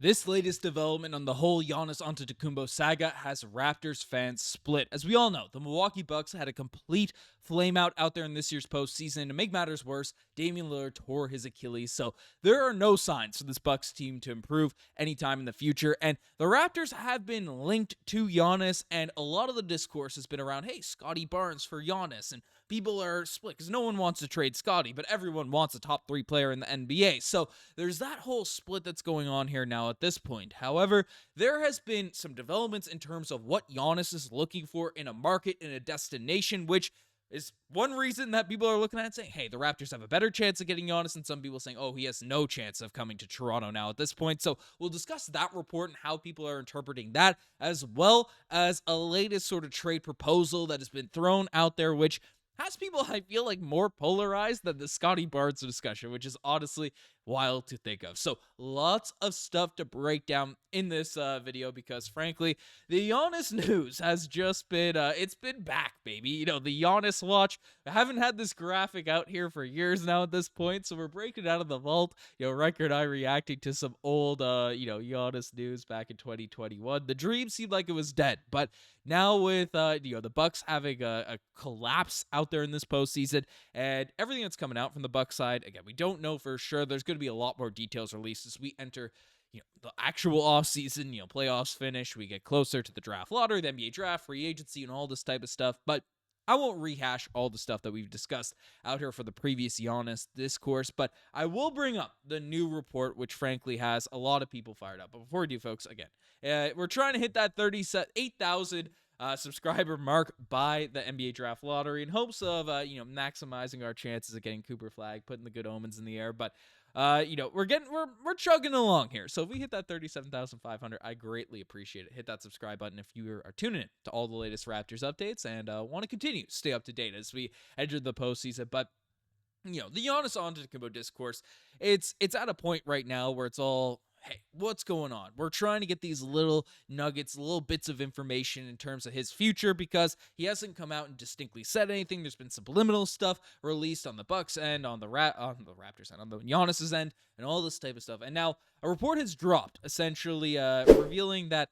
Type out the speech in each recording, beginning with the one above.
This latest development on the whole Giannis Antetokounmpo saga has Raptors fans split. As we all know, the Milwaukee Bucks had a complete flameout out there in this year's postseason. To make matters worse, Damian Lillard tore his Achilles, so there are no signs for this Bucks team to improve anytime in the future. And the Raptors have been linked to Giannis, and a lot of the discourse has been around, hey, Scottie Barnes for Giannis, and people are split because no one wants to trade Scottie, but everyone wants a top 3 player in the NBA. So there's that whole split that's going on here now at this point. However, there has been some developments in terms of what Giannis is looking for in a market, in a destination, which is one reason that people are looking at and saying, hey, the Raptors have a better chance of getting Giannis, and some people saying, oh, he has no chance of coming to Toronto now at this point. So we'll discuss that report and how people are interpreting that, as well as a latest sort of trade proposal that has been thrown out there, which has people, I feel like, more polarized than the Scottie Barnes discussion, which is honestly wild to think of. So lots of stuff to break down in this video because, frankly, the Giannis news has just been, it's been back, baby. You know, the Giannis watch. I haven't had this graphic out here for years now at this point, so we're breaking it out of the vault. You know, Riker and I reacting to some old, Giannis news back in 2021. The dream seemed like it was dead, but now with, the Bucks having a collapse out there in this postseason and everything that's coming out from the Bucks side, again, we don't know for sure. There's going to be a lot more details released as we enter, the actual offseason, playoffs finish. We get closer to the draft lottery, the NBA draft, free agency, and all this type of stuff. But I won't rehash all the stuff that we've discussed out here for the previous Giannis discourse, but I will bring up the new report, which frankly has a lot of people fired up. But before we do, folks, again, we're trying to hit that 8,000 subscriber mark by the NBA draft lottery in hopes of, maximizing our chances of getting Cooper Flag, putting the good omens in the air. But we're chugging along here. So if we hit that 37,500, I greatly appreciate it. Hit that subscribe button if you are tuning in to all the latest Raptors updates and want to continue to stay up to date as we enter the postseason. But the Giannis Antetokounmpo discourse, it's at a point right now where it's all, hey, what's going on? We're trying to get these little nuggets, little bits of information in terms of his future because he hasn't come out and distinctly said anything. There's been subliminal stuff released on the Bucks end, on the Raptors end, on the Giannis's end, and all this type of stuff. And now a report has dropped, essentially revealing that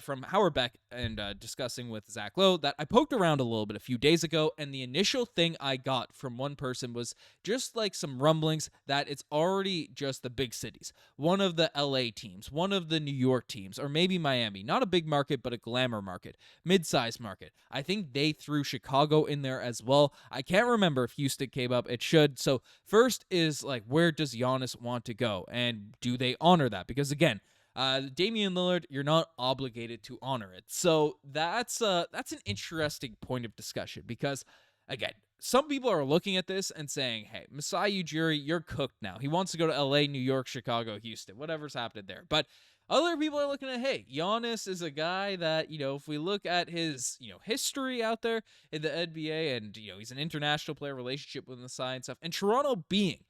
from Howard Beck and discussing with Zach Lowe that I poked around a little bit a few days ago, and the initial thing I got from one person was just like some rumblings that it's already just the big cities. One of the LA teams, one of the New York teams, or maybe Miami. Not a big market, but a glamour market, mid-sized market. I think they threw Chicago in there as well. I can't remember if Houston came up. It should. So first is like, where does Giannis want to go? And do they honor that? Because again, Damian Lillard, you're not obligated to honor it. So that's an interesting point of discussion because, again, some people are looking at this and saying, hey, Masai Ujiri, you're cooked now. He wants to go to LA, New York, Chicago, Houston, whatever's happened there. But other people are looking at, hey, Giannis is a guy that, if we look at his, history out there in the NBA and, he's an international player, relationship with Masai and stuff, and Toronto being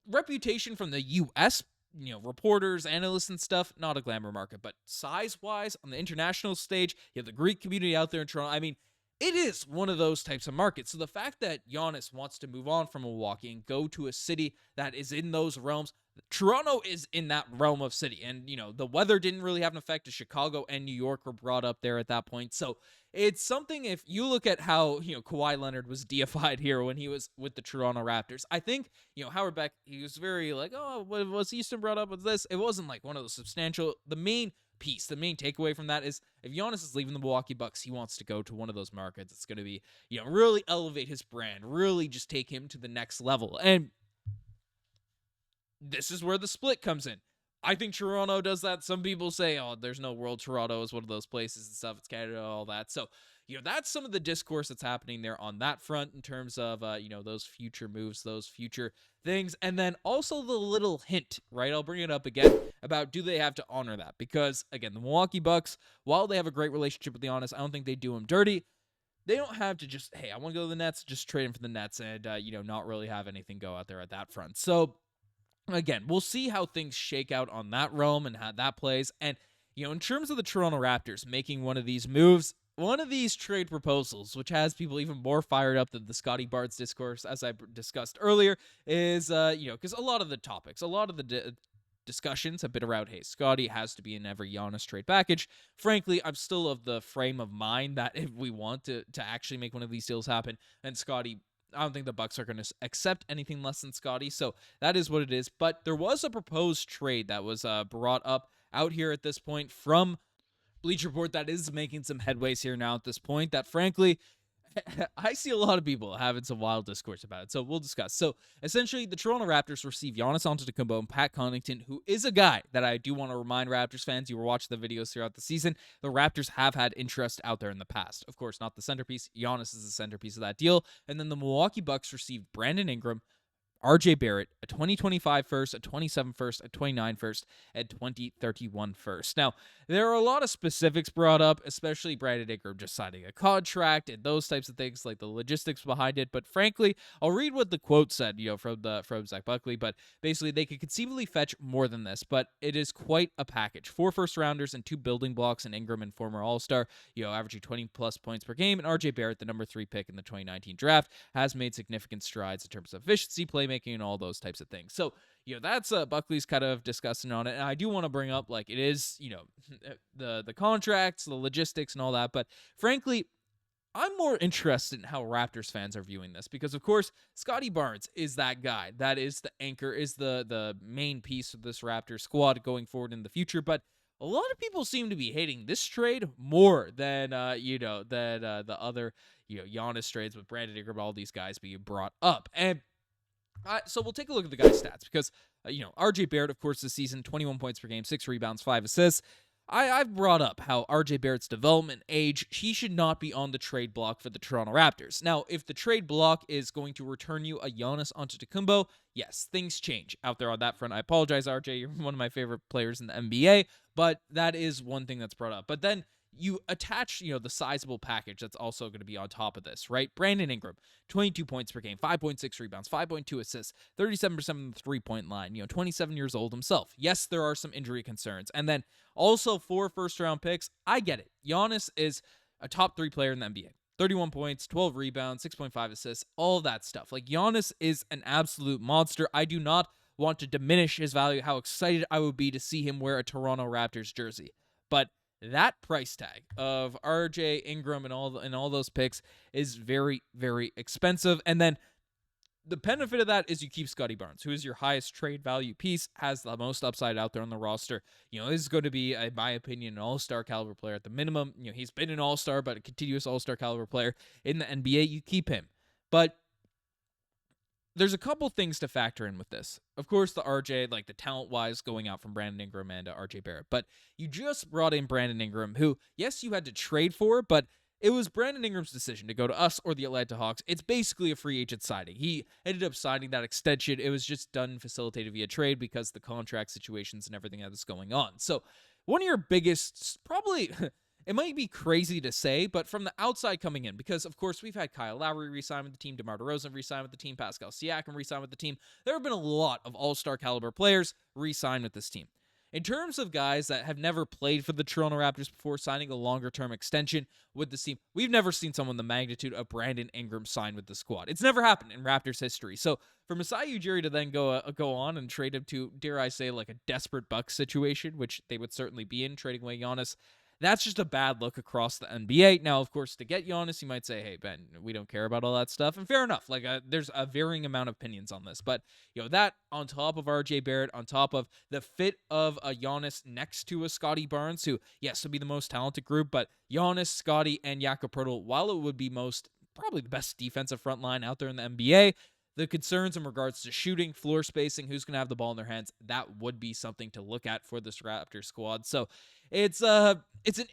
reputation from the U.S., reporters, analysts, and stuff, not a glamour market, but size-wise, on the international stage, you have the Greek community out there in Toronto. I mean, it is one of those types of markets. So the fact that Giannis wants to move on from Milwaukee and go to a city that is in those realms, Toronto is in that realm of city. And, the weather didn't really have an effect as Chicago and New York were brought up there at that point. So it's something, if you look at how, Kawhi Leonard was deified here when he was with the Toronto Raptors. I think, Howard Beck, he was very like, oh, what was Houston brought up with this? It wasn't like one of those substantial, the main takeaway from that is if Giannis is leaving the Milwaukee Bucks, he wants to go to one of those markets. It's going to be, really elevate his brand, really just take him to the next level. And this is where the split comes in. I think Toronto does that. Some people say, oh, there's no world. Toronto is one of those places and stuff. It's Canada, all that. So, that's some of the discourse that's happening there on that front in terms of, those future moves, those future things. And then also the little hint, right? I'll bring it up again about do they have to honor that? Because, again, the Milwaukee Bucks, while they have a great relationship with Giannis, I don't think they do him dirty. They don't have to just, hey, I want to go to the Nets, just trade him for the Nets and, not really have anything go out there at that front. So, again, we'll see how things shake out on that realm and how that plays. And, in terms of the Toronto Raptors making one of these moves, one of these trade proposals, which has people even more fired up than the Scottie Barnes discourse, as I discussed earlier, is, because a lot of the topics, a lot of the discussions have been around, hey, Scottie has to be in every Giannis trade package. Frankly, I'm still of the frame of mind that if we want to actually make one of these deals happen, and Scottie, I don't think the Bucks are going to accept anything less than Scottie, so that is what it is. But there was a proposed trade that was brought up out here at this point from Bleacher Report that is making some headways here now at this point that, frankly, I see a lot of people having some wild discourse about it, so we'll discuss. So, essentially, the Toronto Raptors receive Giannis Antetokounmpo and Pat Connaughton, who is a guy that I do want to remind Raptors fans, you were watching the videos throughout the season, the Raptors have had interest out there in the past. Of course, not the centerpiece. Giannis is the centerpiece of that deal. And then the Milwaukee Bucks received Brandon Ingram, RJ Barrett, a 2025 first, a 27 first, a 29 first, and 2031 first. Now, there are a lot of specifics brought up, especially Brandon Ingram just signing a contract and those types of things, like the logistics behind it. But frankly, I'll read what the quote said, from Zach Buckley. But basically, they could conceivably fetch more than this, but it is quite a package. 4 first-rounders and 2 building blocks in Ingram and former All-Star, averaging 20-plus points per game. And RJ Barrett, the number 3 pick in the 2019 draft, has made significant strides in terms of efficiency, playmaking, and all those types of things. So, that's Buckley's kind of discussing on it. And I do want to bring up, like, it is, the contracts, the logistics, and all that. But frankly, I'm more interested in how Raptors fans are viewing this because, of course, Scottie Barnes is that guy. That is the anchor, is the main piece of this Raptors squad going forward in the future. But a lot of people seem to be hating this trade more than, the other, Giannis trades with Brandon Ingram, all these guys being brought up. And so we'll take a look at the guy's stats because, RJ Barrett, of course, this season, 21 points per game, 6 rebounds, 5 assists. I've brought up how RJ Barrett's development age, he should not be on the trade block for the Toronto Raptors. Now, if the trade block is going to return you a Giannis Antetokounmpo, yes, things change out there on that front. I apologize, RJ, you're one of my favorite players in the NBA, but that is one thing that's brought up. But then you attach, the sizable package that's also going to be on top of this, right? Brandon Ingram, 22 points per game, 5.6 rebounds, 5.2 assists, 37% from the three-point line, 27 years old himself. Yes, there are some injury concerns. And then also 4 first-round picks. I get it. Giannis is a top 3 player in the NBA. 31 points, 12 rebounds, 6.5 assists, all that stuff. Like, Giannis is an absolute monster. I do not want to diminish his value, how excited I would be to see him wear a Toronto Raptors jersey. But that price tag of RJ Ingram and all those picks is very, very expensive. And then the benefit of that is you keep Scottie Barnes, who is your highest trade value piece, has the most upside out there on the roster. This is going to be, in my opinion, an all-star caliber player at the minimum. He's been an all-star, but a continuous all-star caliber player in the NBA. You keep him. But there's a couple things to factor in with this. Of course, the RJ, like the talent-wise, going out from Brandon Ingram and RJ Barrett. But you just brought in Brandon Ingram, who, yes, you had to trade for, but it was Brandon Ingram's decision to go to us or the Atlanta Hawks. It's basically a free agent signing. He ended up signing that extension. It was just done, facilitated via trade because the contract situations and everything that is going on. So one of your biggest, probably... It might be crazy to say, but from the outside coming in, because, of course, we've had Kyle Lowry re-sign with the team, DeMar DeRozan re-sign with the team, Pascal Siakam re-sign with the team. There have been a lot of all-star caliber players re-sign with this team. In terms of guys that have never played for the Toronto Raptors before signing a longer-term extension with this team, we've never seen someone the magnitude of Brandon Ingram sign with the squad. It's never happened in Raptors history. So for Masai Ujiri to then go on and trade him to, dare I say, like a desperate Bucks situation, which they would certainly be in, trading away Giannis, that's just a bad look across the NBA. Now, of course, to get Giannis, you might say, hey, Ben, we don't care about all that stuff. And fair enough. Like, there's a varying amount of opinions on this. But, that on top of RJ Barrett, on top of the fit of a Giannis next to a Scottie Barnes, who, yes, would be the most talented group, but Giannis, Scottie, and Jakob Poeltl, while it would be probably the best defensive front line out there in the NBA, the concerns in regards to shooting, floor spacing, who's going to have the ball in their hands, that would be something to look at for this Raptors squad. So it's an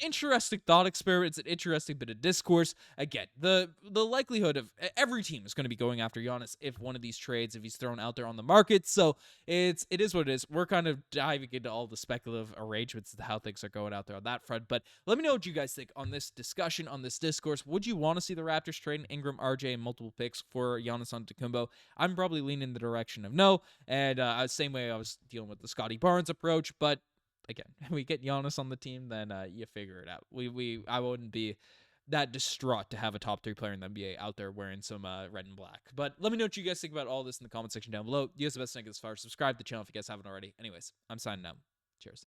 interesting thought experiment. It's an interesting bit of discourse. Again, the likelihood of every team is going to be going after Giannis if one of these trades, if he's thrown out there on the market. So it is what it is. We're kind of diving into all the speculative arrangements of how things are going out there on that front. But let me know what you guys think on this discussion, on this discourse. Would you want to see the Raptors trade Ingram, RJ, and multiple picks for Giannis Antetokounmpo? I'm probably leaning in the direction of no. And same way I was dealing with the Scottie Barnes approach, but again, we get Giannis on the team, then you figure it out. I wouldn't be that distraught to have a top 3 player in the NBA out there wearing some red and black. But let me know what you guys think about all this in the comment section down below. You guys have the best thing as far. Subscribe to the channel if you guys haven't already. Anyways, I'm signing out. Cheers.